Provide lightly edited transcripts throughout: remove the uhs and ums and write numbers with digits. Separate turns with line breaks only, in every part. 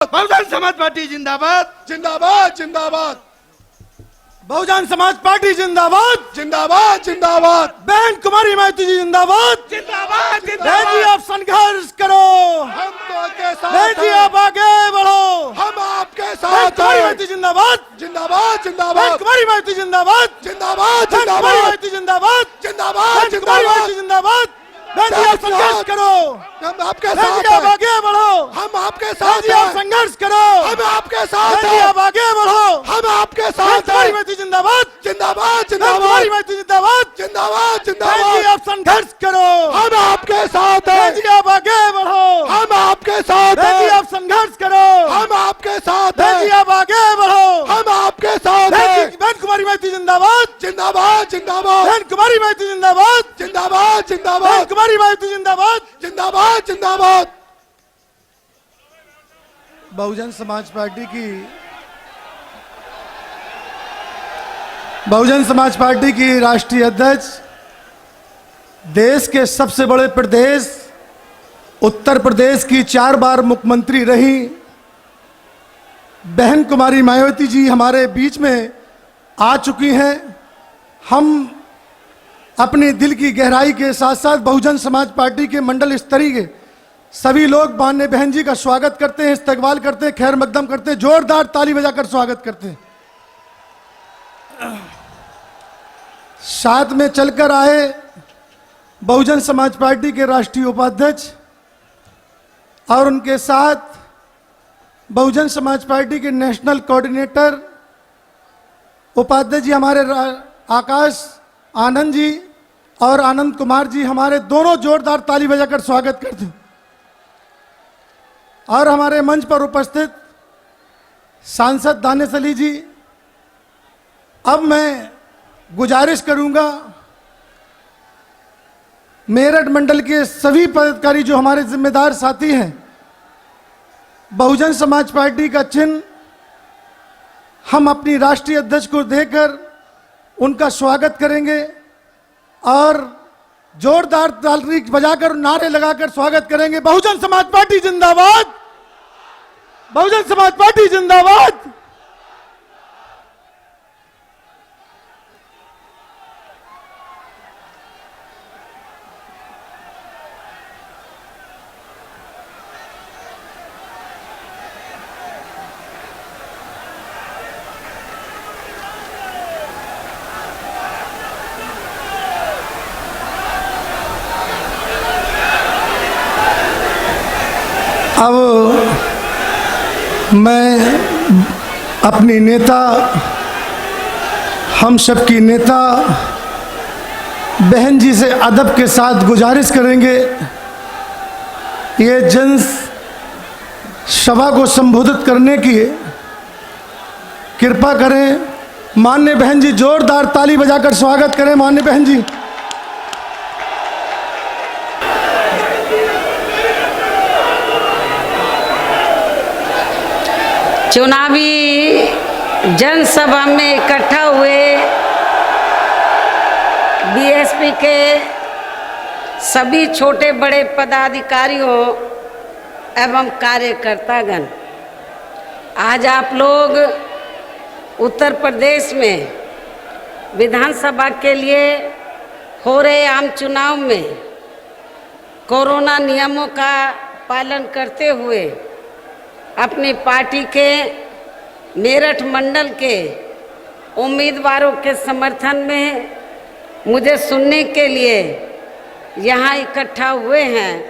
Bahujan Samaj party जिंदाबाद।
जिंदाबाद जिंदाबाद
बहुजन समाज पार्टी जिंदाबाद।
जिंदाबाद जिंदाबाद
बहन कुमारी माइती जी जिंदाबाद।
जिंदाबाद
बहन जी आप संघर्ष करो,
हम तो आपके
बहन
साथ
जी
हैं।
आप आगे बढ़ो।
हम आपके
बहन
साथ
कुमारी
हैं।
माइती जिंदाबाद।
जिंदाबाद
बहन
जिंदाबाद
कुमारी माइती जिंदाबाद।
जिंदाबाद
बहन कुमारी
जिंदाबाद
माइती जिंदाबाद।
जिंदाबाद
बहन कुमारी
जिंदाबाद
माइती जिंदाबाद। बहन जी आप संघर्ष करो,
हम आपके
बहन जी
साथ
आप
हैं।
आगे बढ़ो।
हम आपके
बहन
साथ
जी आप
हैं।
संघर्ष करो,
हम आपके
बहन
साथ
जी
हैं।
आप आगे बढ़ो।
हम आपके
बहन
साथ
कुमारी
हैं।
माइती जिंदाबाद।
जिंदाबाद
बहन कुमारी
जिंदाबाद
माइती जिंदाबाद।
जिंदाबाद
बहन जी
जिंदाबाद
आप संघर्ष करो,
हम आपके साथ
बहन
हैं।
जी आप आगे बढ़ो।
हम आपके साथ
बहन जी
हैं।
आप संघर्ष करो,
हम आपके साथ
बहन जी
हैं।
आप आगे बढ़ो।
हम आपके साथ
बहन
हैं।
जी बहन कुमारी माइती जिंदाबाद।
जिंदाबाद जिंदाबाद
बहन कुमारी माइती जिंदाबाद।
जिंदाबाद
बहन
जिंदाबाद
कुमारी माइती जिंदाबाद।
जिंदाबाद जिंदाबाद
बहुजन समाज पार्टी की राष्ट्रीय अध्यक्ष, देश के सबसे बड़े प्रदेश उत्तर प्रदेश की 4 बार मुख्यमंत्री रही बहन कुमारी मायावती जी हमारे बीच में आ चुकी हैं। हम अपने दिल की गहराई के साथ साथ बहुजन समाज पार्टी के मंडल स्तरीय के सभी लोग माननीय बहन जी का स्वागत करते हैं, इस्तकबाल करते हैं, खैर मकदम करते हैं, जोरदार ताली बजाकर स्वागत करते हैं। साथ में चलकर आए बहुजन समाज पार्टी के राष्ट्रीय उपाध्यक्ष और उनके साथ बहुजन समाज पार्टी के नेशनल कोऑर्डिनेटर उपाध्यक्ष जी हमारे आकाश आनंद जी और आनंद कुमार जी, हमारे दोनों जोरदार ताली बजाकर स्वागत करते हैं। और हमारे मंच पर उपस्थित सांसद दानिश अली जी, अब मैं गुजारिश करूंगा मेरठ मंडल के सभी पदाधिकारी जो हमारे जिम्मेदार साथी हैं, बहुजन समाज पार्टी का चिन्ह हम अपनी राष्ट्रीय अध्यक्ष को देकर उनका स्वागत करेंगे और जोरदार ताली बजाकर नारे लगाकर स्वागत करेंगे। बहुजन समाज पार्टी जिंदाबाद। बहुजन समाज पार्टी जिंदाबाद। अब मैं अपनी नेता, हम सबकी नेता बहन जी से अदब के साथ गुजारिश करेंगे, ये जन सभा को संबोधित करने की कृपा करें। माननीय बहन जी जोरदार ताली बजाकर स्वागत करें। माननीय बहन जी।
चुनावी जनसभा में इकट्ठा हुए बीएसपी के सभी छोटे बड़े पदाधिकारियों एवं कार्यकर्तागण, आज आप लोग उत्तर प्रदेश में विधानसभा के लिए हो रहे आम चुनाव में कोरोना नियमों का पालन करते हुए अपनी पार्टी के मेरठ मंडल के उम्मीदवारों के समर्थन में मुझे सुनने के लिए यहाँ इकट्ठा हुए हैं,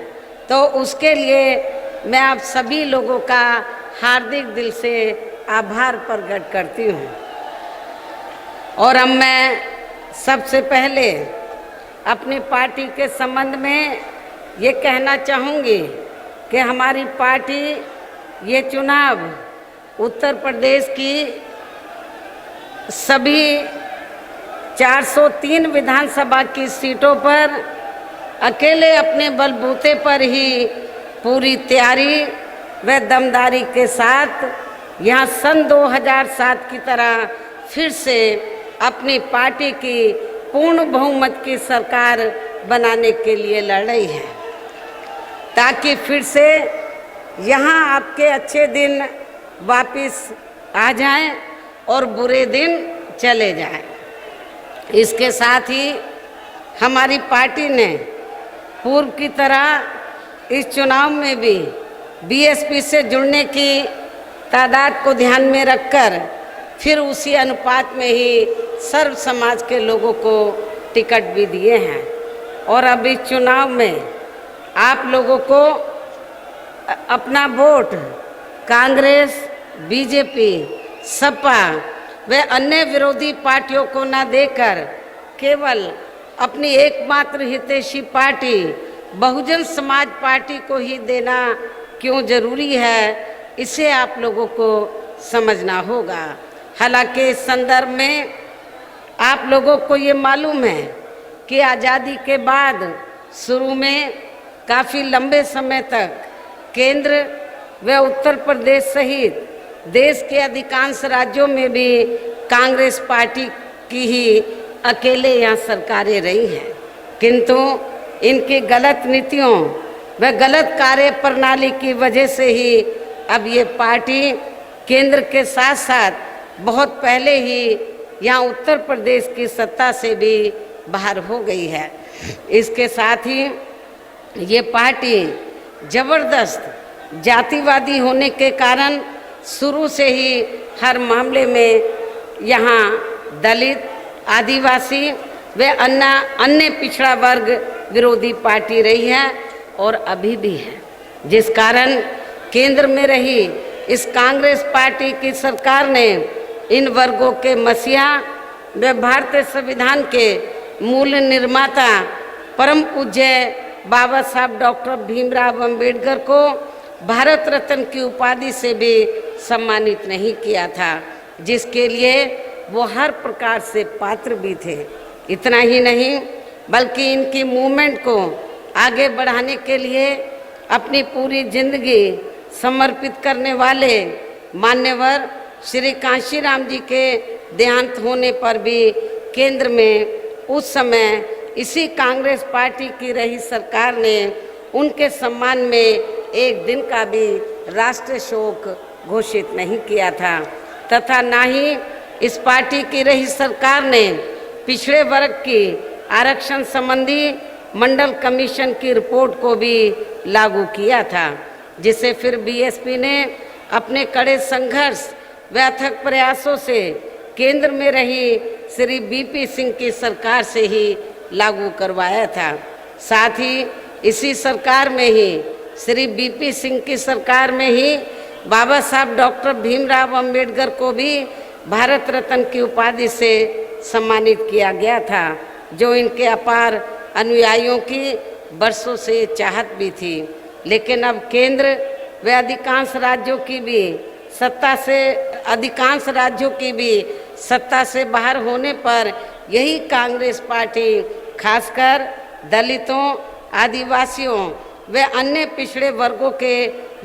तो उसके लिए मैं आप सभी लोगों का हार्दिक दिल से आभार प्रकट करती हूँ। और अब मैं सबसे पहले अपनी पार्टी के संबंध में ये कहना चाहूँगी कि हमारी पार्टी ये चुनाव उत्तर प्रदेश की सभी 403 विधानसभा की सीटों पर अकेले अपने बलबूते पर ही पूरी तैयारी व दमदारी के साथ यहाँ सन 2007 की तरह फिर से अपनी पार्टी की पूर्ण बहुमत की सरकार बनाने के लिए लड़ रही है, ताकि फिर से यहाँ आपके अच्छे दिन वापस आ जाएं और बुरे दिन चले जाएं। इसके साथ ही हमारी पार्टी ने पूर्व की तरह इस चुनाव में भी बीएसपी से जुड़ने की तादाद को ध्यान में रखकर फिर उसी अनुपात में ही सर्व समाज के लोगों को टिकट भी दिए हैं। और अब इस चुनाव में आप लोगों को अपना वोट कांग्रेस, बीजेपी, सपा व अन्य विरोधी पार्टियों को न देकर केवल अपनी एकमात्र हितैषी पार्टी बहुजन समाज पार्टी को ही देना क्यों जरूरी है, इसे आप लोगों को समझना होगा। हालांकि इस संदर्भ में आप लोगों को ये मालूम है कि आज़ादी के बाद शुरू में काफ़ी लंबे समय तक केंद्र व उत्तर प्रदेश सहित देश के अधिकांश राज्यों में भी कांग्रेस पार्टी की ही अकेले यहाँ सरकारें रही हैं, किंतु इनकी गलत नीतियों व गलत कार्य प्रणाली की वजह से ही अब ये पार्टी केंद्र के साथ साथ बहुत पहले ही यहाँ उत्तर प्रदेश की सत्ता से भी बाहर हो गई है। इसके साथ ही ये पार्टी जबरदस्त जातिवादी होने के कारण शुरू से ही हर मामले में यहाँ दलित, आदिवासी व अन्य पिछड़ा वर्ग विरोधी पार्टी रही है और अभी भी है, जिस कारण केंद्र में रही इस कांग्रेस पार्टी की सरकार ने इन वर्गों के मसीहा व भारतीय संविधान के मूल निर्माता परम पूज्य बाबा साहब डॉक्टर भीमराव अंबेडकर को भारत रत्न की उपाधि से भी सम्मानित नहीं किया था, जिसके लिए वो हर प्रकार से पात्र भी थे। इतना ही नहीं बल्कि इनकी मूवमेंट को आगे बढ़ाने के लिए अपनी पूरी जिंदगी समर्पित करने वाले मान्यवर श्री कांशीराम जी के देहांत होने पर भी केंद्र में उस समय इसी कांग्रेस पार्टी की रही सरकार ने उनके सम्मान में एक दिन का भी राष्ट्रीय शोक घोषित नहीं किया था, तथा ना ही इस पार्टी की रही सरकार ने पिछड़े वर्ग की आरक्षण संबंधी मंडल कमीशन की रिपोर्ट को भी लागू किया था, जिसे फिर बीएसपी ने अपने कड़े संघर्ष व अथक प्रयासों से केंद्र में रही श्री बीपी सिंह की सरकार से ही लागू करवाया था। साथ ही इसी सरकार में ही श्री बीपी सिंह की सरकार में ही बाबा साहब डॉक्टर भीमराव अंबेडकर को भी भारत रत्न की उपाधि से सम्मानित किया गया था, जो इनके अपार अनुयायियों की बरसों से चाहत भी थी। लेकिन अब केंद्र व अधिकांश राज्यों की भी सत्ता से बाहर होने पर यही कांग्रेस पार्टी खासकर दलितों, आदिवासियों व अन्य पिछड़े वर्गों के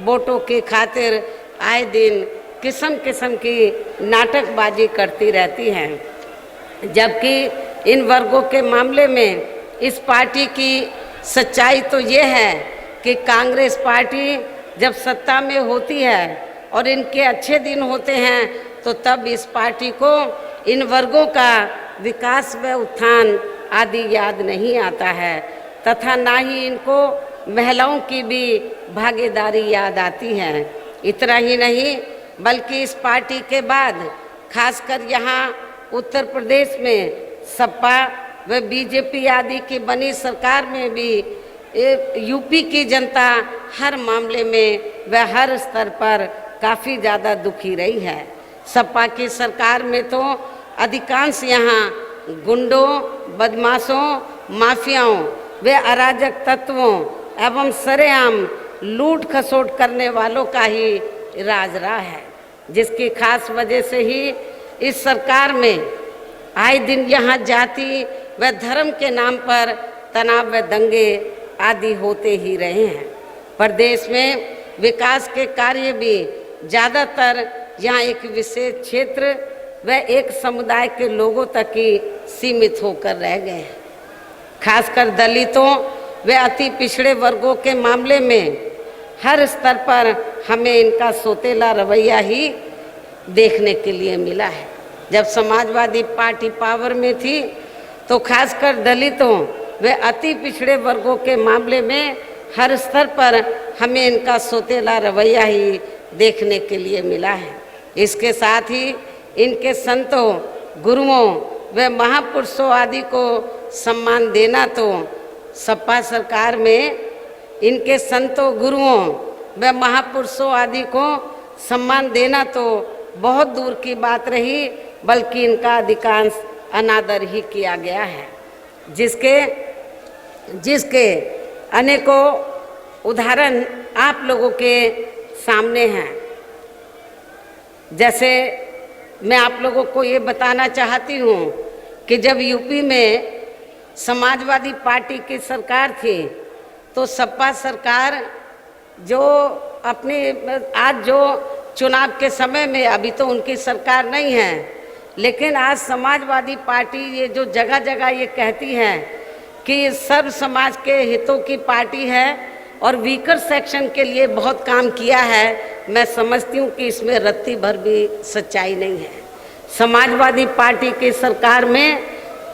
वोटों के खातिर आए दिन किस्म किस्म की नाटकबाजी करती रहती है, जबकि इन वर्गों के मामले में इस पार्टी की सच्चाई तो ये है कि कांग्रेस पार्टी जब सत्ता में होती है और इनके अच्छे दिन होते हैं तो तब इस पार्टी को इन वर्गों का विकास व उत्थान आदि याद नहीं आता है, तथा ना ही इनको महिलाओं की भी भागीदारी याद आती है। इतना ही नहीं बल्कि इस पार्टी के बाद खासकर यहाँ उत्तर प्रदेश में सपा व बीजेपी आदि की बनी सरकार में भी यूपी की जनता हर मामले में व हर स्तर पर काफ़ी ज़्यादा दुखी रही है। सपा की सरकार में तो अधिकांश यहाँ गुंडों, बदमाशों, माफियाओं व अराजक तत्वों एवं सरेआम लूट खसोट करने वालों का ही राज रहा है, जिसकी खास वजह से ही इस सरकार में आए दिन यहाँ जाति व धर्म के नाम पर तनाव व दंगे आदि होते ही रहे हैं। प्रदेश में विकास के कार्य भी ज़्यादातर यहाँ एक विशेष क्षेत्र व एक समुदाय के लोगों तक ही सीमित होकर रह गए हैं। खासकर दलितों व अति पिछड़े वर्गों के मामले में हर स्तर पर हमें इनका सोतेला रवैया ही देखने के लिए मिला है। जब समाजवादी पार्टी पावर में थी तो खासकर दलितों व अति पिछड़े वर्गों के मामले में हर स्तर पर हमें इनका सोतेला रवैया ही देखने के लिए मिला है। इसके साथ ही इनके संतों, गुरुओं व महापुरुषों आदि को सम्मान देना तो सपा सरकार में इनके संतों, गुरुओं व महापुरुषों आदि को सम्मान देना तो बहुत दूर की बात रही, बल्कि इनका अधिकांश अनादर ही किया गया है, जिसके अनेकों उदाहरण आप लोगों के सामने हैं। जैसे मैं आप लोगों को ये बताना चाहती हूँ कि जब यूपी में समाजवादी पार्टी की सरकार थी तो सपा सरकार जो अपने आज जो चुनाव के समय में, अभी तो उनकी सरकार नहीं है, लेकिन आज समाजवादी पार्टी ये जो जगह जगह ये कहती है कि सर्व समाज के हितों की पार्टी है और वीकर सेक्शन के लिए बहुत काम किया है, मैं समझती हूँ कि इसमें रत्ती भर भी सच्चाई नहीं है। समाजवादी पार्टी की सरकार में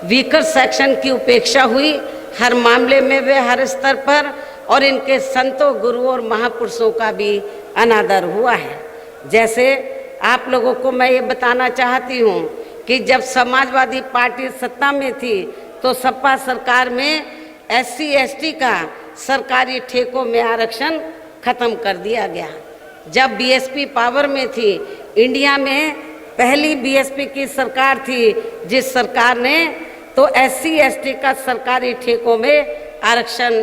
वीकर सेक्शन की उपेक्षा हुई हर मामले में, वे हर स्तर पर, और इनके संतों, गुरुओं और महापुरुषों का भी अनादर हुआ है। जैसे आप लोगों को मैं ये बताना चाहती हूँ कि जब समाजवादी पार्टी सत्ता में थी तो सपा सरकार में SC ST का सरकारी ठेकों में आरक्षण खत्म कर दिया गया। जब BSP पावर में थी, इंडिया में पहली BSP की सरकार थी जिस सरकार ने तो SC ST का सरकारी ठेकों में आरक्षण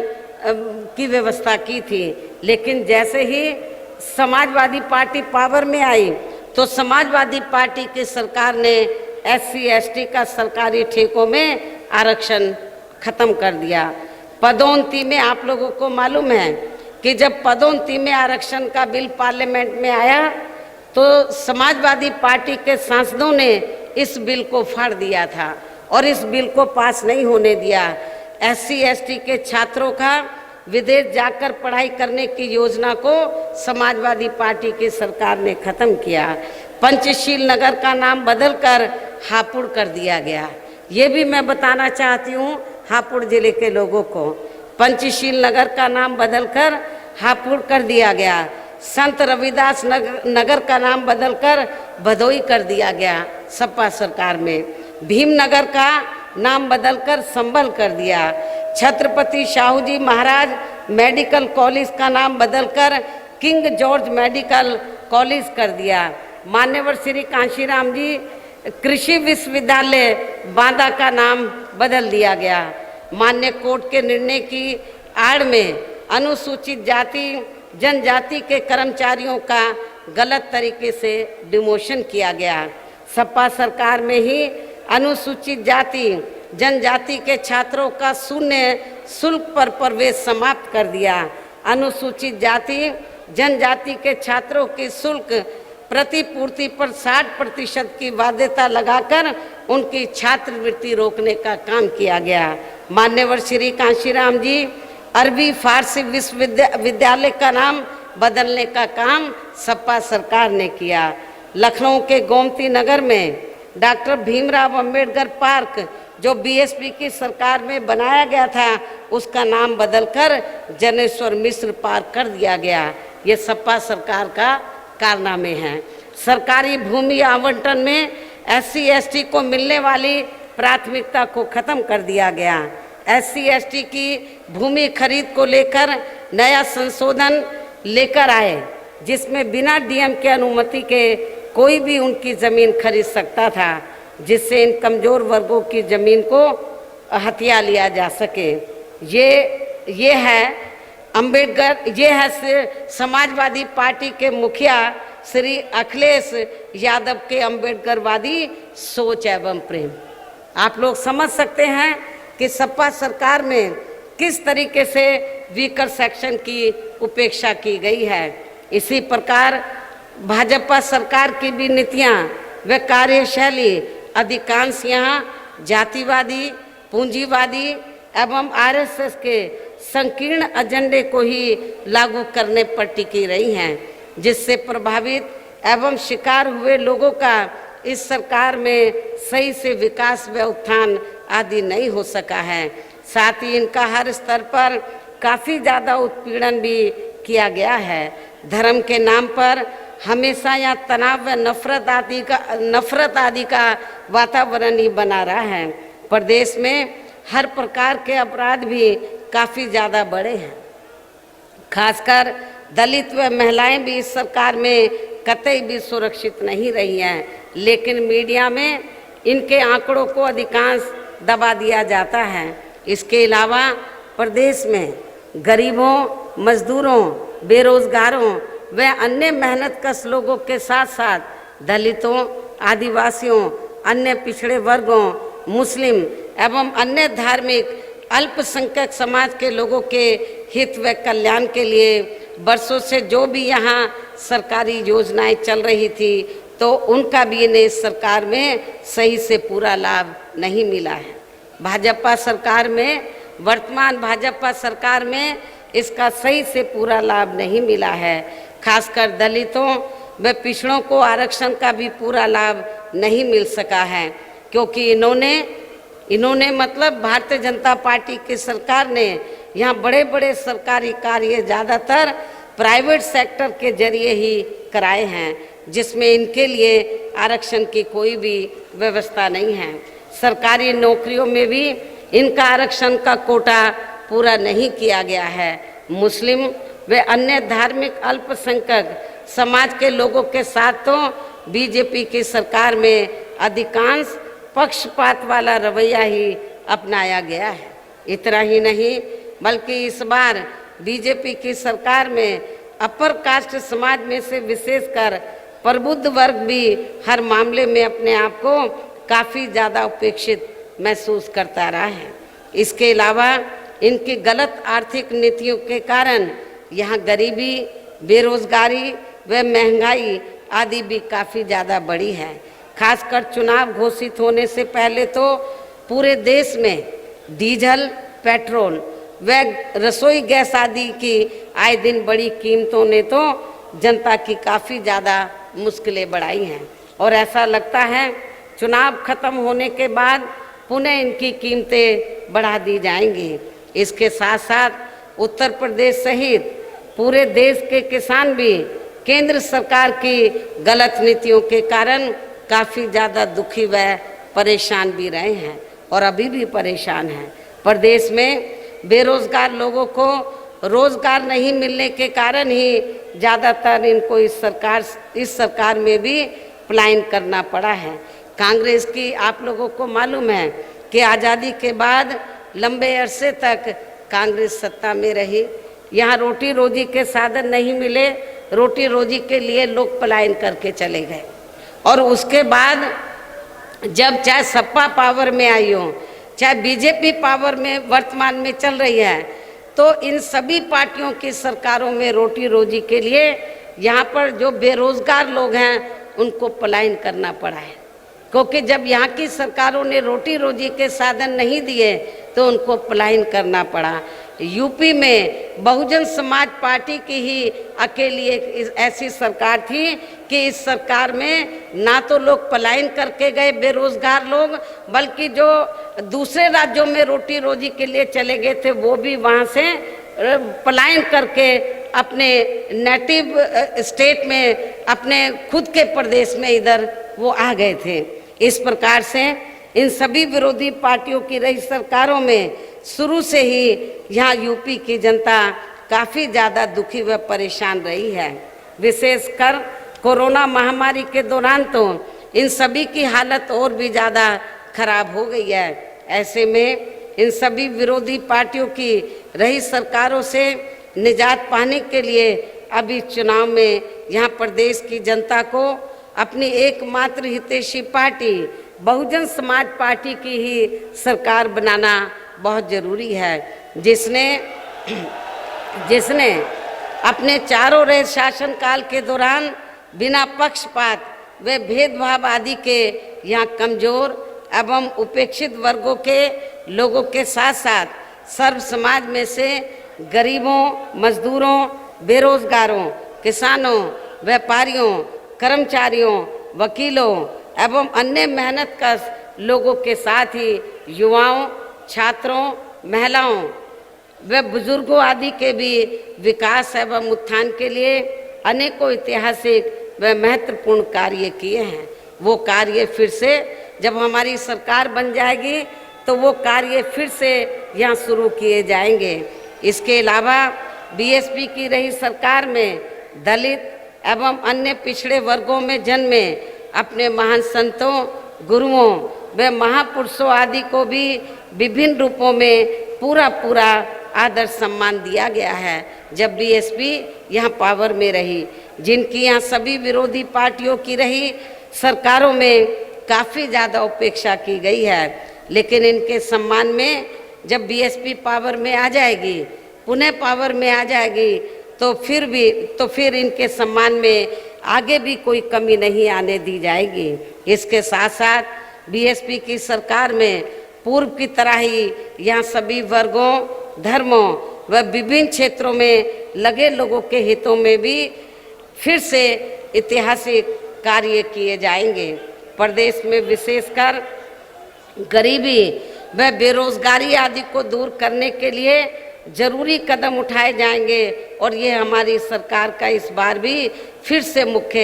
की व्यवस्था की थी। लेकिन जैसे ही समाजवादी पार्टी पावर में आई तो समाजवादी पार्टी की सरकार ने SC ST का सरकारी ठेकों में आरक्षण खत्म कर दिया। पदोन्नति में आप लोगों को मालूम है कि जब पदोन्नति में आरक्षण का बिल पार्लियामेंट में आया तो समाजवादी पार्टी के सांसदों ने इस बिल को फाड़ दिया था और इस बिल को पास नहीं होने दिया। SC ST के छात्रों का विदेश जाकर पढ़ाई करने की योजना को समाजवादी पार्टी की सरकार ने खत्म किया। पंचशील नगर का नाम बदलकर हापुड़ कर दिया गया। ये भी मैं बताना चाहती हूँ हापुड़ जिले के लोगों को, पंचशील नगर का नाम बदलकर हापुड़ कर दिया गया। संत रविदास नगर का नाम बदलकर भदोई कर दिया गया सपा सरकार में। भीमनगर का नाम बदलकर संभल कर दिया। छत्रपति शाहू जी महाराज मेडिकल कॉलेज का नाम बदलकर किंग जॉर्ज मेडिकल कॉलेज कर दिया। मान्यवर श्री कांशीराम जी कृषि विश्वविद्यालय बांदा का नाम बदल दिया गया। मान्य कोर्ट के निर्णय की आड़ में अनुसूचित जाति जनजाति के कर्मचारियों का गलत तरीके से डिमोशन किया गया। सपा सरकार में ही अनुसूचित जाति जनजाति के छात्रों का शून्य शुल्क पर प्रवेश समाप्त कर दिया। अनुसूचित जाति जनजाति के छात्रों की शुल्क प्रतिपूर्ति पर 60% की बाध्यता लगाकर उनकी छात्रवृत्ति रोकने का काम किया गया। मान्यवर श्री कांशीराम जी अरबी फारसी विश्वविद्यालय का नाम बदलने का काम सपा सरकार ने किया। लखनऊ के गोमती नगर में डॉक्टर भीमराव अंबेडकर पार्क जो BSP की सरकार में बनाया गया था उसका नाम बदलकर जनेश्वर मिश्र पार्क कर दिया गया। ये सपा सरकार का कारनामे हैं। सरकारी भूमि आवंटन में SC ST को मिलने वाली प्राथमिकता को खत्म कर दिया गया। SC ST की भूमि खरीद को लेकर नया संशोधन लेकर आए जिसमें बिना DM के अनुमति के कोई भी उनकी ज़मीन खरीद सकता था, जिससे इन कमज़ोर वर्गों की ज़मीन को हथिया लिया जा सके। ये है अंबेडकर, ये है समाजवादी पार्टी के मुखिया श्री अखिलेश यादव के अंबेडकरवादी सोच एवं प्रेम। आप लोग समझ सकते हैं कि सपा सरकार में किस तरीके से वीकर सेक्शन की उपेक्षा की गई है। इसी प्रकार भाजपा सरकार की भी नीतियां व कार्यशैली अधिकांश यहाँ जातिवादी, पूंजीवादी एवं RSS के संकीर्ण एजेंडे को ही लागू करने पर टिकी रही हैं, जिससे प्रभावित एवं शिकार हुए लोगों का इस सरकार में सही से विकास व उत्थान आदि नहीं हो सका है। साथ ही इनका हर स्तर पर काफ़ी ज़्यादा उत्पीड़न भी किया गया है। धर्म के नाम पर हमेशा यहाँ तनाव व नफरत आदि का वातावरण ही बना रहा है। प्रदेश में हर प्रकार के अपराध भी काफ़ी ज़्यादा बढ़े हैं। खासकर दलित व महिलाएं भी इस सरकार में कतई भी सुरक्षित नहीं रही हैं, लेकिन मीडिया में इनके आंकड़ों को अधिकांश दबा दिया जाता है। इसके अलावा प्रदेश में गरीबों, मजदूरों, बेरोजगारों व अन्य मेहनतकश लोगों के साथ साथ दलितों, आदिवासियों, अन्य पिछड़े वर्गों, मुस्लिम एवं अन्य धार्मिक अल्पसंख्यक समाज के लोगों के हित व कल्याण के लिए वर्षों से जो भी यहाँ सरकारी योजनाएं चल रही थी, तो उनका भी इन्हें इस सरकार में सही से पूरा लाभ नहीं मिला है। भाजपा सरकार में, वर्तमान भाजपा सरकार में इसका सही से पूरा लाभ नहीं मिला है। खासकर दलितों व पिछड़ों को आरक्षण का भी पूरा लाभ नहीं मिल सका है, क्योंकि इन्होंने मतलब भारतीय जनता पार्टी की सरकार ने यहाँ बड़े बड़े सरकारी कार्य ज़्यादातर प्राइवेट सेक्टर के जरिए ही कराए हैं, जिसमें इनके लिए आरक्षण की कोई भी व्यवस्था नहीं है। सरकारी नौकरियों में भी इनका आरक्षण का कोटा पूरा नहीं किया गया है। मुस्लिम व अन्य धार्मिक अल्पसंख्यक समाज के लोगों के साथ तो बीजेपी की सरकार में अधिकांश पक्षपात वाला रवैया ही अपनाया गया है। इतना ही नहीं, बल्कि इस बार बीजेपी की सरकार में अपर कास्ट समाज में से विशेषकर प्रबुद्ध वर्ग भी हर मामले में अपने आप को काफ़ी ज़्यादा उपेक्षित महसूस करता रहा है। इसके अलावा इनकी गलत आर्थिक नीतियों के कारण यहाँ गरीबी, बेरोजगारी व महंगाई आदि भी काफ़ी ज़्यादा बढ़ी है। खासकर चुनाव घोषित होने से पहले तो पूरे देश में डीजल, पेट्रोल व रसोई गैस आदि की आए दिन बड़ी कीमतों ने तो जनता की काफ़ी ज़्यादा मुश्किलें बढ़ाई हैं, और ऐसा लगता है चुनाव खत्म होने के बाद पुनः इनकी कीमतें बढ़ा दी जाएंगी। इसके साथ साथ उत्तर प्रदेश सहित पूरे देश के किसान भी केंद्र सरकार की गलत नीतियों के कारण काफ़ी ज़्यादा दुखी व परेशान भी रहे हैं और अभी भी परेशान हैं। प्रदेश में बेरोजगार लोगों को रोजगार नहीं मिलने के कारण ही ज़्यादातर इनको इस सरकार में भी पलायन करना पड़ा है। कांग्रेस की आप लोगों को मालूम है कि आज़ादी के बाद लंबे अरसे तक कांग्रेस सत्ता में रही। यहाँ रोटी रोजी के साधन नहीं मिले, रोटी रोजी के लिए लोग पलायन करके चले गए। और उसके बाद जब चाहे सपा पावर में आई हो, चाहे बीजेपी पावर में वर्तमान में चल रही है, तो इन सभी पार्टियों की सरकारों में रोटी रोजी के लिए यहाँ पर जो बेरोजगार लोग हैं उनको पलायन करना पड़ा है, क्योंकि जब यहाँ की सरकारों ने रोटी रोजी के साधन नहीं दिए तो उनको पलायन करना पड़ा। यूपी में बहुजन समाज पार्टी की ही अकेली एक ऐसी सरकार थी कि इस सरकार में ना तो लोग पलायन करके गए बेरोजगार लोग, बल्कि जो दूसरे राज्यों में रोटी रोजी के लिए चले गए थे वो भी वहाँ से पलायन करके अपने नेटिव स्टेट में, अपने खुद के प्रदेश में इधर वो आ गए थे। इस प्रकार से इन सभी विरोधी पार्टियों की रही सरकारों में शुरू से ही यहाँ यूपी की जनता काफ़ी ज़्यादा दुखी व परेशान रही है। विशेषकर कोरोना महामारी के दौरान तो इन सभी की हालत और भी ज़्यादा खराब हो गई है। ऐसे में इन सभी विरोधी पार्टियों की रही सरकारों से निजात पाने के लिए अभी चुनाव में यहाँ प्रदेश की जनता को अपनी एकमात्र हितैषी पार्टी बहुजन समाज पार्टी की ही सरकार बनाना बहुत ज़रूरी है, जिसने अपने चारों रहे शासनकाल के दौरान बिना पक्षपात व भेदभाव आदि के यहाँ कमज़ोर एवं उपेक्षित वर्गों के लोगों के साथ साथ सर्व समाज में से गरीबों, मजदूरों, बेरोजगारों, किसानों, व्यापारियों, कर्मचारियों, वकीलों एवं अन्य मेहनतकश लोगों के साथ ही युवाओं, छात्रों, महिलाओं व बुजुर्गों आदि के भी विकास एवं उत्थान के लिए अनेकों ऐतिहासिक व महत्वपूर्ण कार्य किए हैं। वो कार्य फिर से जब हमारी सरकार बन जाएगी तो वो कार्य फिर से यहाँ शुरू किए जाएंगे। इसके अलावा बीएसपी की रही सरकार में दलित एवं अन्य पिछड़े वर्गों में जन्मे अपने महान संतों, गुरुओं व महापुरुषों आदि को भी विभिन्न रूपों में पूरा आदर सम्मान दिया गया है। जब बीएसपी यहाँ पावर में रही, जिनकी यहाँ सभी विरोधी पार्टियों की रही सरकारों में काफ़ी ज़्यादा उपेक्षा की गई है, लेकिन इनके सम्मान में जब बीएसपी पावर में आ जाएगी, पुनः पावर में आ जाएगी, तो फिर इनके सम्मान में आगे भी कोई कमी नहीं आने दी जाएगी। इसके साथ साथ बीएसपी की सरकार में पूर्व की तरह ही यहाँ सभी वर्गों, धर्मों व विभिन्न क्षेत्रों में लगे लोगों के हितों में भी फिर से ऐतिहासिक कार्य किए जाएंगे। प्रदेश में विशेषकर गरीबी व बेरोजगारी आदि को दूर करने के लिए जरूरी कदम उठाए जाएंगे और ये हमारी सरकार का इस बार भी फिर से मुख्य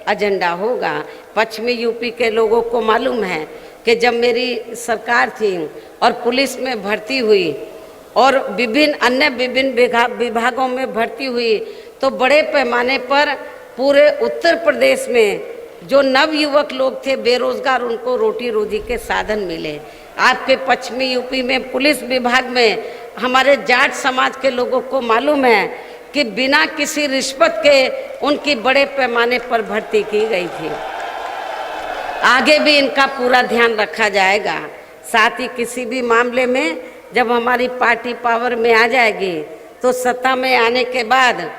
एजेंडा होगा। पश्चिमी यूपी के लोगों को मालूम है कि जब मेरी सरकार थी और पुलिस में भर्ती हुई और विभिन्न विभागों में भर्ती हुई, तो बड़े पैमाने पर पूरे उत्तर प्रदेश में जो नवयुवक लोग थे बेरोजगार, उनको रोटी रोजी के साधन मिले। आपके पश्चिमी यूपी में पुलिस विभाग में हमारे जाट समाज के लोगों को मालूम है कि बिना किसी रिश्वत के उनकी बड़े पैमाने पर भर्ती की गई थी। आगे भी इनका पूरा ध्यान रखा जाएगा। साथ ही किसी भी मामले में जब हमारी पार्टी पावर में आ जाएगी तो सत्ता में आने के बाद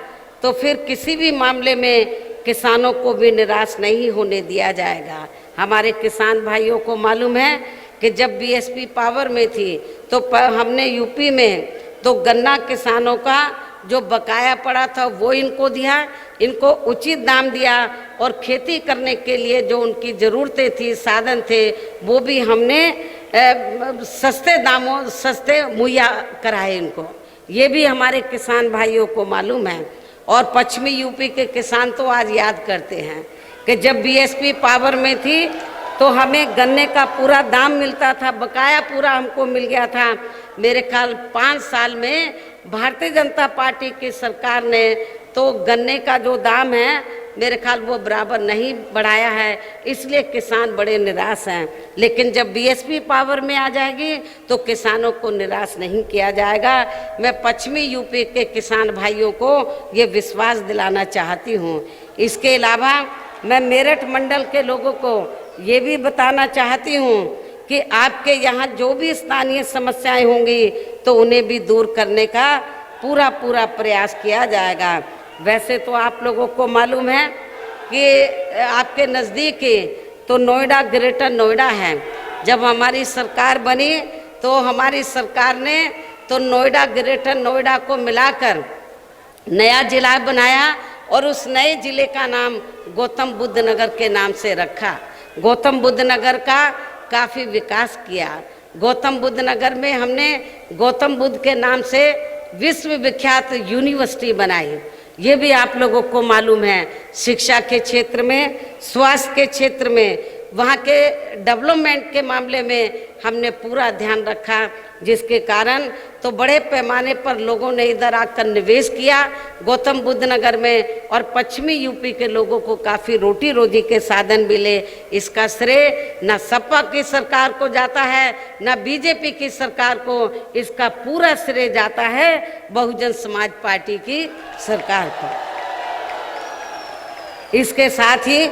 तो फिर किसी भी मामले में किसानों को भी निराश नहीं होने दिया जाएगा। हमारे किसान भाइयों को मालूम है कि जब बीएसपी पावर में थी तो हमने यूपी में तो गन्ना किसानों का जो बकाया पड़ा था वो इनको दिया, इनको उचित दाम दिया और खेती करने के लिए जो उनकी ज़रूरतें थी, साधन थे, वो भी हमने सस्ते दामों सस्ते मुहैया कराए इनको। ये भी हमारे किसान भाइयों को मालूम है। और पश्चिमी यूपी के किसान तो आज याद करते हैं कि जब बीएसपी पावर में थी तो हमें गन्ने का पूरा दाम मिलता था, बकाया पूरा हमको मिल गया था। मेरे ख्याल 5 साल में भारतीय जनता पार्टी की सरकार ने तो गन्ने का जो दाम है मेरे ख्याल वो बराबर नहीं बढ़ाया है, इसलिए किसान बड़े निराश हैं। लेकिन जब बीएसपी पावर में आ जाएगी तो किसानों को निराश नहीं किया जाएगा। मैं पश्चिमी यूपी के किसान भाइयों को ये विश्वास दिलाना चाहती हूँ। इसके अलावा मैं मेरठ मंडल के लोगों को ये भी बताना चाहती हूँ कि आपके यहाँ जो भी स्थानीय समस्याएं होंगी तो उन्हें भी दूर करने का पूरा प्रयास किया जाएगा। वैसे तो आप लोगों को मालूम है कि आपके नज़दीक तो नोएडा, ग्रेटर नोएडा है। जब हमारी सरकार बनी तो हमारी सरकार ने तो नोएडा, ग्रेटर नोएडा को मिलाकर नया जिला बनाया और उस नए ज़िले का नाम गौतम बुद्ध नगर के नाम से रखा। गौतम बुद्ध नगर का काफ़ी विकास किया। गौतम बुद्ध नगर में हमने गौतम बुद्ध के नाम से विश्वविख्यात यूनिवर्सिटी बनाई। ये भी आप लोगों को मालूम है। शिक्षा के क्षेत्र में, स्वास्थ्य के क्षेत्र में, वहाँ के डेवलपमेंट के मामले में हमने पूरा ध्यान रखा, जिसके कारण तो बड़े पैमाने पर लोगों ने इधर आकर निवेश किया गौतम बुद्ध नगर में और पश्चिमी यूपी के लोगों को काफ़ी रोटी रोजी के साधन मिले। इसका श्रेय न सपा की सरकार को जाता है न बीजेपी की सरकार को, इसका पूरा श्रेय जाता है बहुजन समाज पार्टी की सरकार को। इसके साथ ही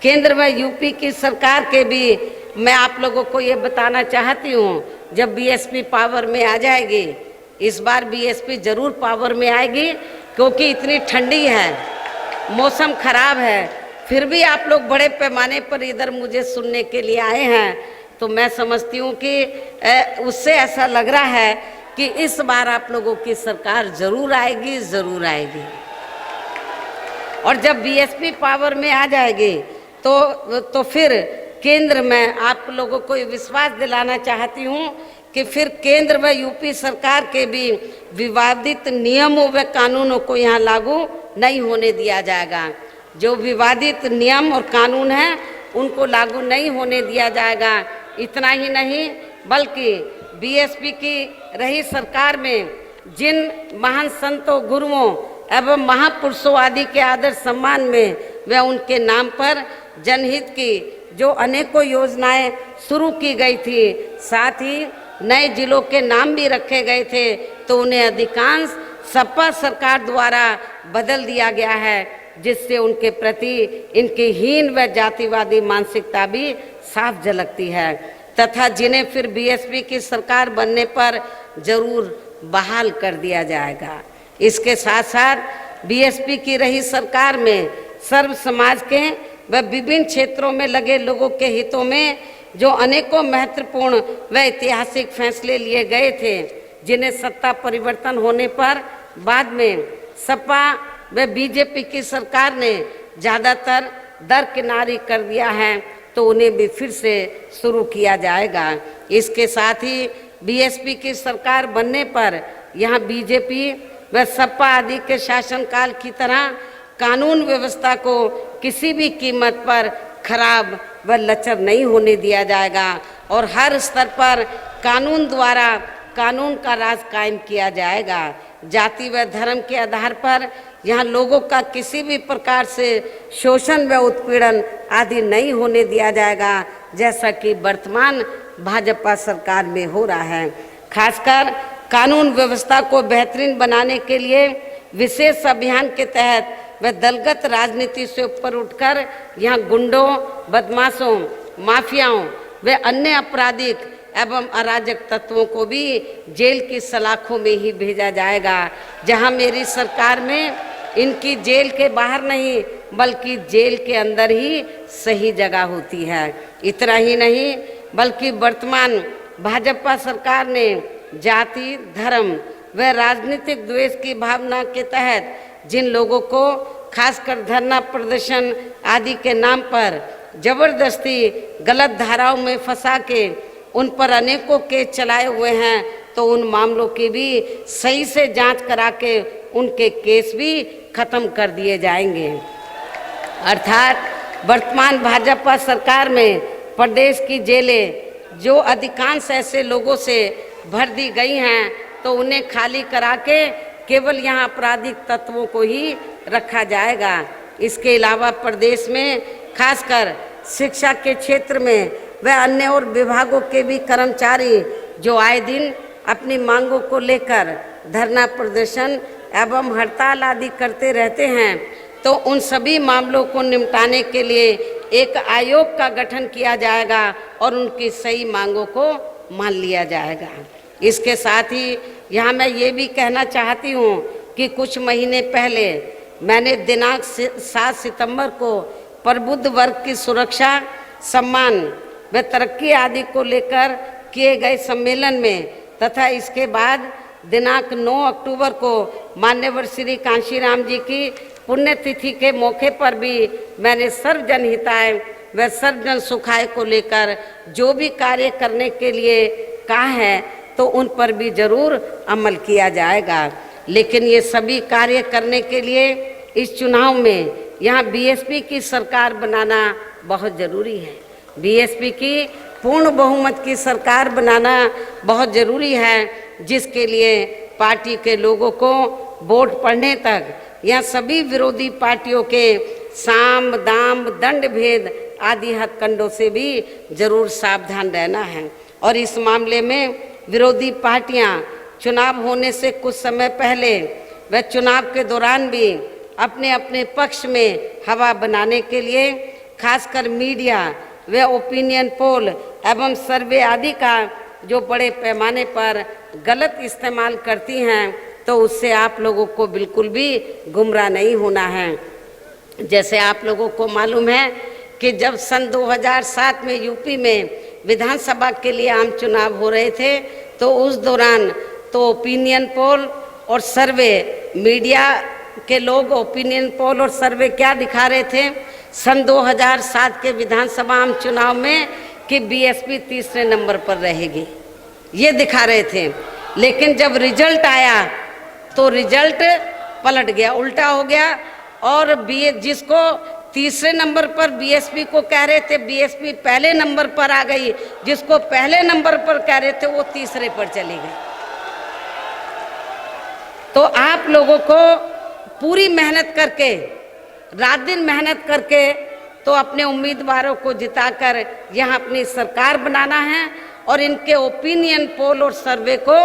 केंद्र व यूपी की सरकार के भी मैं आप लोगों को ये बताना चाहती हूँ, जब बीएसपी पावर में आ जाएगी, इस बार बीएसपी ज़रूर पावर में आएगी, क्योंकि इतनी ठंडी है, मौसम खराब है, फिर भी आप लोग बड़े पैमाने पर इधर मुझे सुनने के लिए आए हैं। तो मैं समझती हूँ कि उससे ऐसा लग रहा है कि इस बार आप लोगों की सरकार जरूर आएगी, जरूर आएगी। और जब बीएसपी पावर में आ जाएगी तो फिर केंद्र में आप लोगों को ये विश्वास दिलाना चाहती हूँ कि फिर केंद्र व यूपी सरकार के भी विवादित नियमों व कानूनों को यहाँ लागू नहीं होने दिया जाएगा। जो विवादित नियम और कानून हैं उनको लागू नहीं होने दिया जाएगा। इतना ही नहीं बल्कि बीएसपी की रही सरकार में जिन महान संतों, गुरुओं एवं महापुरुषों आदि के आदर सम्मान में व उनके नाम पर जनहित की जो अनेकों योजनाएं शुरू की गई थी, साथ ही नए जिलों के नाम भी रखे गए थे, तो उन्हें अधिकांश सपा सरकार द्वारा बदल दिया गया है, जिससे उनके प्रति इनकी हीन व जातिवादी मानसिकता भी साफ झलकती है तथा जिन्हें फिर बीएसपी की सरकार बनने पर जरूर बहाल कर दिया जाएगा। इसके साथ साथ बीएसपी की रही सरकार में सर्व समाज के व विभिन्न क्षेत्रों में लगे लोगों के हितों में जो अनेकों महत्वपूर्ण व ऐतिहासिक फैसले लिए गए थे, जिन्हें सत्ता परिवर्तन होने पर बाद में सपा व बीजेपी की सरकार ने ज़्यादातर दरकिनारी कर दिया है, तो उन्हें भी फिर से शुरू किया जाएगा। इसके साथ ही बीएसपी की सरकार बनने पर यहाँ बीजेपी व सपा आदि के शासनकाल की तरह कानून व्यवस्था को किसी भी कीमत पर खराब व लचर नहीं होने दिया जाएगा और हर स्तर पर कानून द्वारा कानून का राज कायम किया जाएगा। जाति व धर्म के आधार पर यहाँ लोगों का किसी भी प्रकार से शोषण व उत्पीड़न आदि नहीं होने दिया जाएगा, जैसा कि वर्तमान भाजपा सरकार में हो रहा है। खासकर कानून व्यवस्था को बेहतरीन बनाने के लिए विशेष अभियान के तहत व दलगत राजनीति से ऊपर उठकर यहाँ गुंडों, बदमाशों, माफियाओं व अन्य आपराधिक एवं अराजक तत्वों को भी जेल की सलाखों में ही भेजा जाएगा, जहां मेरी सरकार में इनकी जेल के बाहर नहीं बल्कि जेल के अंदर ही सही जगह होती है। इतना ही नहीं बल्कि वर्तमान भाजपा सरकार ने जाति, धर्म व राजनीतिक द्वेष की भावना के तहत जिन लोगों को खासकर धरना प्रदर्शन आदि के नाम पर जबरदस्ती गलत धाराओं में फंसा के उन पर अनेकों केस चलाए हुए हैं, तो उन मामलों की भी सही से जांच करा के उनके केस भी खत्म कर दिए जाएंगे। अर्थात वर्तमान भाजपा सरकार में प्रदेश की जेलें जो अधिकांश ऐसे लोगों से भर दी गई हैं, तो उन्हें खाली करा के केवल यहाँ आपराधिक तत्वों को ही रखा जाएगा। इसके अलावा प्रदेश में खासकर शिक्षा के क्षेत्र में व अन्य और विभागों के भी कर्मचारी जो आए दिन अपनी मांगों को लेकर धरना प्रदर्शन एवं हड़ताल आदि करते रहते हैं, तो उन सभी मामलों को निपटाने के लिए एक आयोग का गठन किया जाएगा और उनकी सही मांगों को मान लिया जाएगा। इसके साथ ही यहाँ मैं ये भी कहना चाहती हूँ कि कुछ महीने पहले मैंने दिनांक 7 सितंबर को प्रबुद्ध वर्ग की सुरक्षा, सम्मान व तरक्की आदि को लेकर किए गए सम्मेलन में तथा इसके बाद दिनांक 9 अक्टूबर को मान्यवर श्री कांशीराम जी की पुण्यतिथि के मौके पर भी मैंने सर्वजन हिताय व सर्वजन सुखाय को लेकर जो भी कार्य करने के लिए कहा है, तो उन पर भी जरूर अमल किया जाएगा। लेकिन ये सभी कार्य करने के लिए इस चुनाव में यहाँ बीएसपी की सरकार बनाना बहुत ज़रूरी है। बीएसपी की पूर्ण बहुमत की सरकार बनाना बहुत ज़रूरी है, जिसके लिए पार्टी के लोगों को वोट पड़ने तक या सभी विरोधी पार्टियों के साम, दाम, दंड भेद आदि हथकंडों से भी जरूर सावधान रहना है। और इस मामले में विरोधी पार्टियां चुनाव होने से कुछ समय पहले व चुनाव के दौरान भी अपने अपने पक्ष में हवा बनाने के लिए खासकर मीडिया व ओपिनियन पोल एवं सर्वे आदि का जो बड़े पैमाने पर गलत इस्तेमाल करती हैं, तो उससे आप लोगों को बिल्कुल भी गुमराह नहीं होना है। जैसे आप लोगों को मालूम है कि जब सन 2007 में यूपी में विधानसभा के लिए आम चुनाव हो रहे थे, तो उस दौरान तो ओपिनियन पोल और सर्वे, मीडिया के लोग ओपिनियन पोल और सर्वे क्या दिखा रहे थे सन 2007 के विधानसभा आम चुनाव में कि बीएसपी तीसरे नंबर पर रहेगी, ये दिखा रहे थे। लेकिन जब रिजल्ट आया तो रिजल्ट पलट गया, उल्टा हो गया। और जिसको तीसरे नंबर पर बीएसपी को कह रहे थे, बीएसपी पहले नंबर पर आ गई, जिसको पहले नंबर पर कह रहे थे वो तीसरे पर चली गई। तो आप लोगों को पूरी मेहनत करके, रात दिन मेहनत करके तो अपने उम्मीदवारों को जिताकर यहाँ अपनी सरकार बनाना है और इनके ओपिनियन पोल और सर्वे को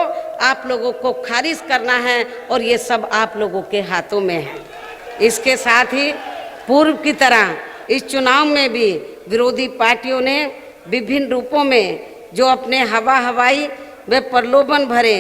आप लोगों को खारिज करना है और ये सब आप लोगों के हाथों में है। इसके साथ ही पूर्व की तरह इस चुनाव में भी विरोधी पार्टियों ने विभिन्न रूपों में जो अपने हवाई व प्रलोभन भरे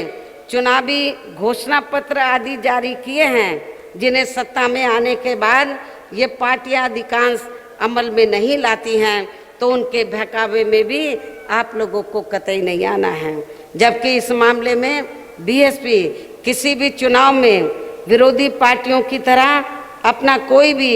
चुनावी घोषणा पत्र आदि जारी किए हैं, जिन्हें सत्ता में आने के बाद ये पार्टियां अधिकांश अमल में नहीं लाती हैं, तो उनके बहकावे में भी आप लोगों को कतई नहीं आना है। जबकि इस मामले में बीएसपी किसी भी चुनाव में विरोधी पार्टियों की तरह अपना कोई भी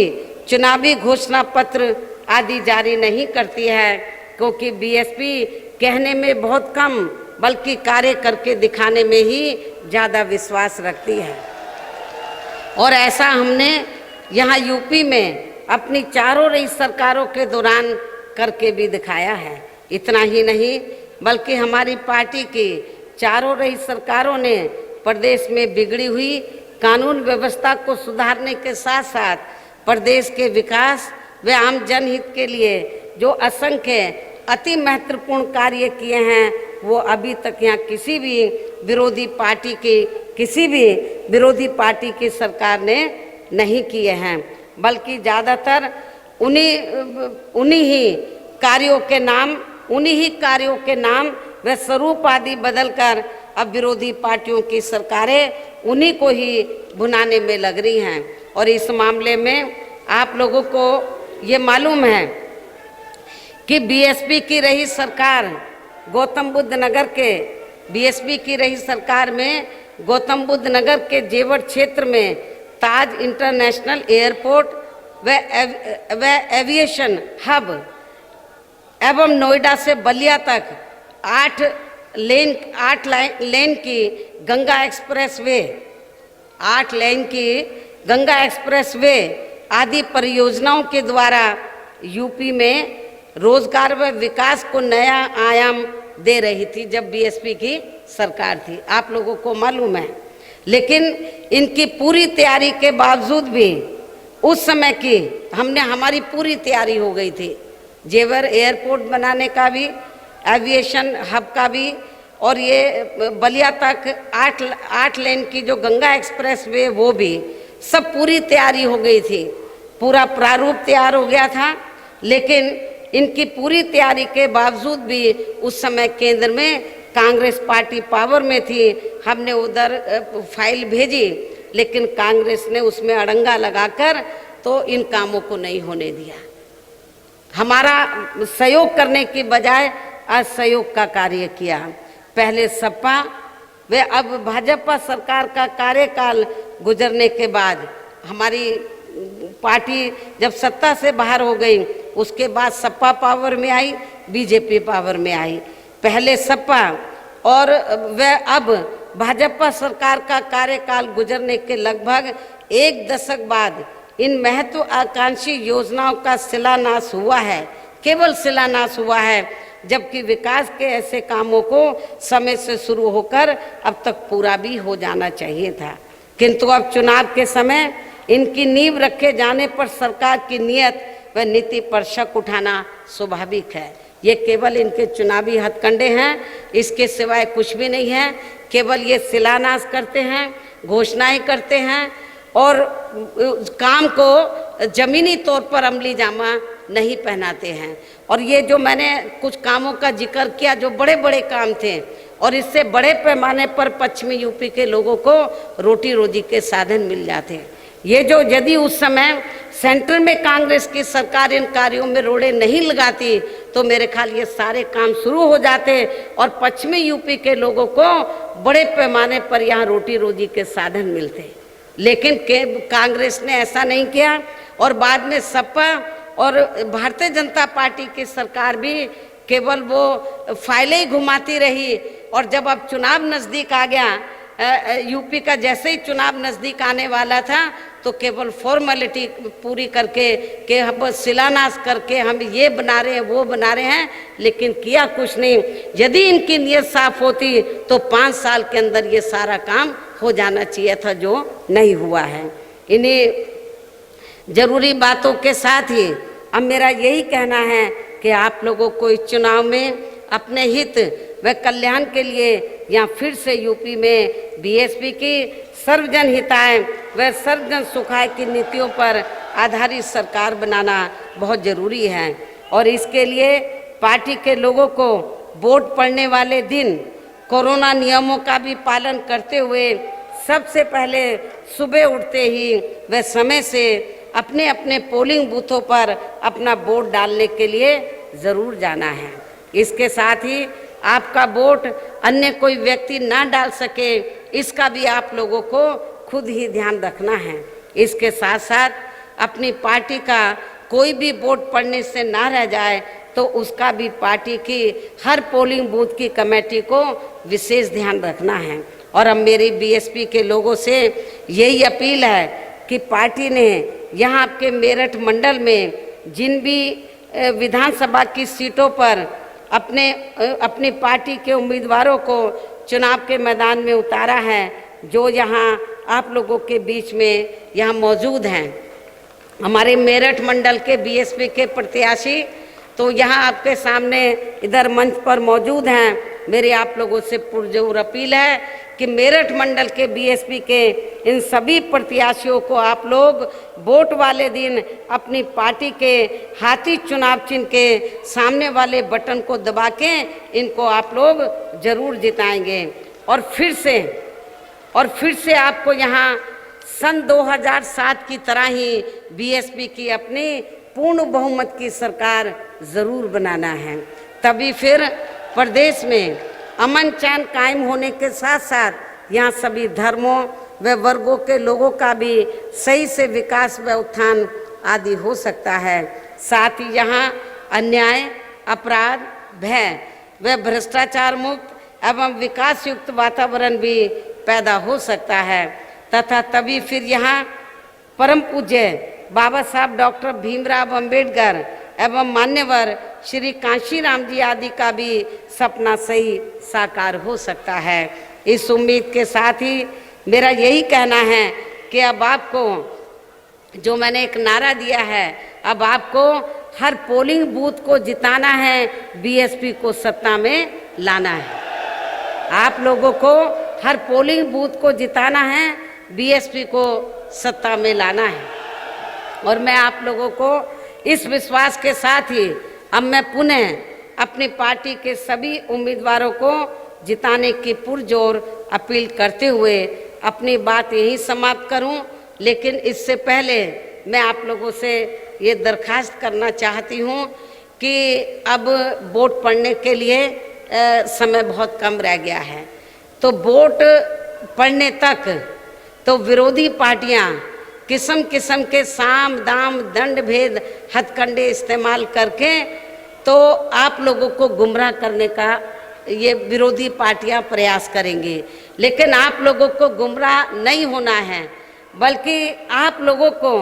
चुनावी घोषणा पत्र आदि जारी नहीं करती है, क्योंकि बीएसपी कहने में बहुत कम बल्कि कार्य करके दिखाने में ही ज़्यादा विश्वास रखती है। और ऐसा हमने यहाँ यूपी में अपनी चारों रही सरकारों के दौरान करके भी दिखाया है। इतना ही नहीं बल्कि हमारी पार्टी की चारों रही सरकारों ने प्रदेश में बिगड़ी हुई कानून व्यवस्था को सुधारने के साथ साथ प्रदेश के विकास व आम जनहित के लिए जो असंख्य अति महत्वपूर्ण कार्य किए हैं, वो अभी तक यहाँ किसी भी विरोधी पार्टी की सरकार ने नहीं किए हैं, बल्कि ज़्यादातर उन्हीं ही कार्यों के नाम व स्वरूप आदि बदलकर अब विरोधी पार्टियों की सरकारें उन्हीं को ही भुनाने में लग रही हैं। और इस मामले में आप लोगों को ये मालूम है कि बीएसपी की रही सरकार गौतम बुद्ध नगर के जेवर क्षेत्र में ताज इंटरनेशनल एयरपोर्ट व एविएशन हब एवं नोएडा से बलिया तक 8 लेन की गंगा एक्सप्रेस वे आदि परियोजनाओं के द्वारा यूपी में रोजगार व विकास को नया आयाम दे रही थी जब बीएसपी की सरकार थी, आप लोगों को मालूम है। लेकिन इनकी पूरी तैयारी के बावजूद भी उस समय की हमारी पूरी तैयारी हो गई थी, जेवर एयरपोर्ट बनाने का भी, एविएशन हब का भी, और ये बलिया तक 8 लेन की जो गंगा एक्सप्रेस वे वो भी सब पूरी तैयारी हो गई थी, पूरा प्रारूप तैयार हो गया था। लेकिन इनकी पूरी तैयारी के बावजूद भी उस समय केंद्र में कांग्रेस पार्टी पावर में थी, हमने उधर फाइल भेजी, लेकिन कांग्रेस ने उसमें अड़ंगा लगाकर तो इन कामों को नहीं होने दिया। हमारा सहयोग करने की बजाय असहयोग का कार्य किया। पहले सपा व अब भाजपा सरकार का कार्यकाल गुजरने के बाद हमारी पार्टी जब सत्ता से बाहर हो गई, उसके बाद सपा पावर में आई, बीजेपी पावर में आई। पहले सपा और वह अब भाजपा सरकार का कार्यकाल गुजरने के लगभग 1 दशक बाद इन महत्वाकांक्षी योजनाओं का शिलान्यास हुआ है, केवल शिलान्यास हुआ है, जबकि विकास के ऐसे कामों को समय से शुरू होकर अब तक पूरा भी हो जाना चाहिए था। किंतु अब चुनाव के समय इनकी नींव रखे जाने पर सरकार की नीयत व नीति पर शक उठाना स्वाभाविक है। ये केवल इनके चुनावी हथकंडे हैं, इसके सिवाय कुछ भी नहीं है। केवल ये शिलान्यास करते हैं, घोषणाएं करते हैं और काम को जमीनी तौर पर अमली जामा नहीं पहनाते हैं। और ये जो मैंने कुछ कामों का जिक्र किया, जो बड़े बड़े काम थे और इससे बड़े पैमाने पर पश्चिमी यूपी के लोगों को रोटी रोजी के साधन मिल जाते हैं। ये जो यदि उस समय सेंटर में कांग्रेस की सरकार इन कार्यों में रोड़े नहीं लगाती तो मेरे ख्याल ये सारे काम शुरू हो जाते और पश्चिमी यूपी के लोगों को बड़े पैमाने पर यहाँ रोटी रोजी के साधन मिलते। लेकिन कांग्रेस ने ऐसा नहीं किया और बाद में सपा और भारतीय जनता पार्टी की सरकार भी केवल वो फाइलें ही घुमाती रही। और जब अब चुनाव नज़दीक आ गया, यूपी का जैसे ही चुनाव नज़दीक आने वाला था तो केवल फॉर्मेलिटी पूरी करके कि हम शिलान्यास करके हम ये बना रहे हैं वो बना रहे हैं, लेकिन किया कुछ नहीं। यदि इनकी नीयत साफ होती तो 5 साल के अंदर ये सारा काम हो जाना चाहिए था, जो नहीं हुआ है। इन्हीं जरूरी बातों के साथ ही अब मेरा यही कहना है कि आप लोगों को इस चुनाव में अपने हित व कल्याण के लिए या फिर से यूपी में बीएसपी की सर्वजन हिताय व सर्वजन सुखाय की नीतियों पर आधारित सरकार बनाना बहुत ज़रूरी है। और इसके लिए पार्टी के लोगों को वोट पड़ने वाले दिन कोरोना नियमों का भी पालन करते हुए सबसे पहले सुबह उठते ही व समय से अपने अपने पोलिंग बूथों पर अपना वोट डालने के लिए ज़रूर जाना है। इसके साथ ही आपका वोट अन्य कोई व्यक्ति ना डाल सके, इसका भी आप लोगों को खुद ही ध्यान रखना है। इसके साथ साथ अपनी पार्टी का कोई भी वोट पड़ने से ना रह जाए तो उसका भी पार्टी की हर पोलिंग बूथ की कमेटी को विशेष ध्यान रखना है। और अब मेरी बीएसपी के लोगों से यही अपील है कि पार्टी ने यहाँ आपके मेरठ मंडल में जिन भी विधानसभा की सीटों पर अपनी पार्टी के उम्मीदवारों को चुनाव के मैदान में उतारा है, जो यहाँ आप लोगों के बीच में यहाँ मौजूद हैं। हमारे मेरठ मंडल के बीएसपी के प्रत्याशी तो यहाँ आपके सामने इधर मंच पर मौजूद हैं। मेरी आप लोगों से पुरजोर अपील है कि मेरठ मंडल के बीएसपी के इन सभी प्रत्याशियों को आप लोग वोट वाले दिन अपनी पार्टी के हाथी चुनाव चिन्ह के सामने वाले बटन को दबा के इनको आप लोग जरूर जिताएंगे। और फिर से आपको यहाँ सन 2007 की तरह ही बीएसपी की अपनी पूर्ण बहुमत की सरकार ज़रूर बनाना है। तभी फिर प्रदेश में अमन चैन कायम होने के साथ साथ यहाँ सभी धर्मों व वर्गों के लोगों का भी सही से विकास व उत्थान आदि हो सकता है। साथ ही यहाँ अन्याय, अपराध, भय व भ्रष्टाचार मुक्त एवं विकास युक्त वातावरण भी पैदा हो सकता है तथा तभी फिर यहाँ परम पूज्य बाबा साहब डॉक्टर भीमराव अंबेडकर एवं मान्यवर श्री कांशीराम जी आदि का भी सपना सही साकार हो सकता है। इस उम्मीद के साथ ही मेरा यही कहना है कि अब आपको जो मैंने एक नारा दिया है, अब आपको हर पोलिंग बूथ को जिताना है, बीएसपी को सत्ता में लाना है। आप लोगों को हर पोलिंग बूथ को जिताना है, बीएसपी को सत्ता में लाना है। और मैं आप लोगों को इस विश्वास के साथ ही अब मैं पुनः अपनी पार्टी के सभी उम्मीदवारों को जिताने की पुरजोर अपील करते हुए अपनी बात यहीं समाप्त करूं। लेकिन इससे पहले मैं आप लोगों से ये दरखास्त करना चाहती हूं कि अब वोट पड़ने के लिए समय बहुत कम रह गया है, तो वोट पड़ने तक तो विरोधी पार्टियां किस्म किस्म के साम दाम दंड भेद हथकंडे इस्तेमाल करके तो आप लोगों को गुमराह करने का ये विरोधी पार्टियां प्रयास करेंगी। लेकिन आप लोगों को गुमराह नहीं होना है, बल्कि आप लोगों को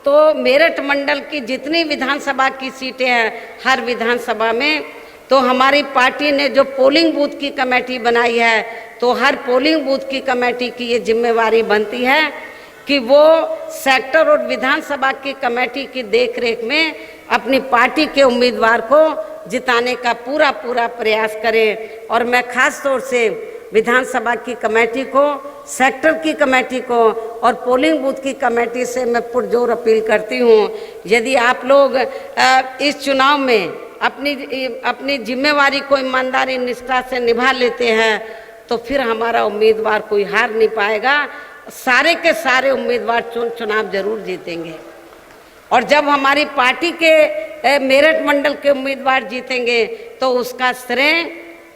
तो मेरठ मंडल की जितनी विधानसभा की सीटें हैं, हर विधानसभा में तो हमारी पार्टी ने जो पोलिंग बूथ की कमेटी बनाई है, तो हर पोलिंग बूथ की कमेटी की ये जिम्मेवारी बनती है कि वो सेक्टर और विधानसभा की कमेटी की देखरेख में अपनी पार्टी के उम्मीदवार को जिताने का पूरा प्रयास करें। और मैं खास तौर से विधानसभा की कमेटी को, सेक्टर की कमेटी को और पोलिंग बूथ की कमेटी से मैं पुरजोर अपील करती हूँ, यदि आप लोग इस चुनाव में अपनी जिम्मेवारी को ईमानदारी निष्ठा से निभा लेते हैं तो फिर हमारा उम्मीदवार कोई हार नहीं पाएगा। सारे के सारे उम्मीदवार चुनाव जरूर जीतेंगे। और जब हमारी पार्टी के मेरठ मंडल के उम्मीदवार जीतेंगे तो उसका श्रेय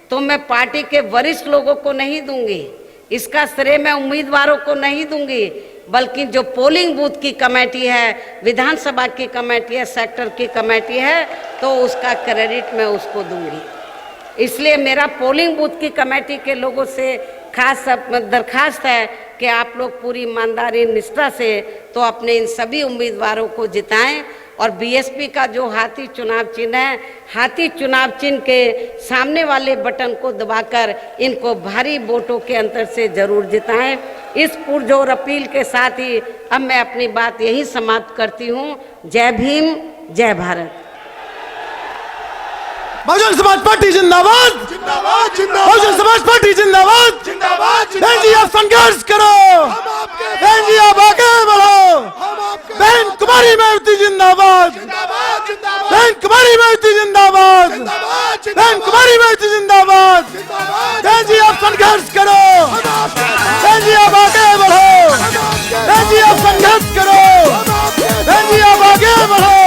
तो मैं पार्टी के वरिष्ठ लोगों को नहीं दूंगी, इसका श्रेय मैं उम्मीदवारों को नहीं दूंगी, बल्कि जो पोलिंग बूथ की कमेटी है, विधानसभा की कमेटी है, सेक्टर की कमेटी है, तो उसका क्रेडिट मैं उसको दूंगी। इसलिए मेरा पोलिंग बूथ की कमेटी के लोगों से खास दरखास्त है कि आप लोग पूरी ईमानदारी निष्ठा से तो अपने इन सभी उम्मीदवारों को जिताएं और बीएसपी का जो हाथी चुनाव चिन्ह है, हाथी चुनाव चिन्ह के सामने वाले बटन को दबाकर इनको भारी वोटों के अंतर से जरूर जिताएं। इस पुरजोर अपील के साथ ही अब मैं अपनी बात यही समाप्त करती हूँ। जय भीम, जय भारत।
बहुजन समाज पार्टी जिंदाबाद,
जिंदाबाद
बहुजन समाज पार्टी जिंदाबाद।
जिंदाबाद
बहन जी आप संघर्ष करो, बहन जी आप आगे बढ़ो। बहन कुमारी मायावती जिंदाबाद, बहन कुमारी मायावती जिंदाबाद, बहन कुमारी मायावती जिंदाबाद। बहन जी आप संघर्ष करो, बहन जी आप आगे बढ़ो, बहन जी आप संघर्ष करो, बहन जी आप आगे बढ़ो।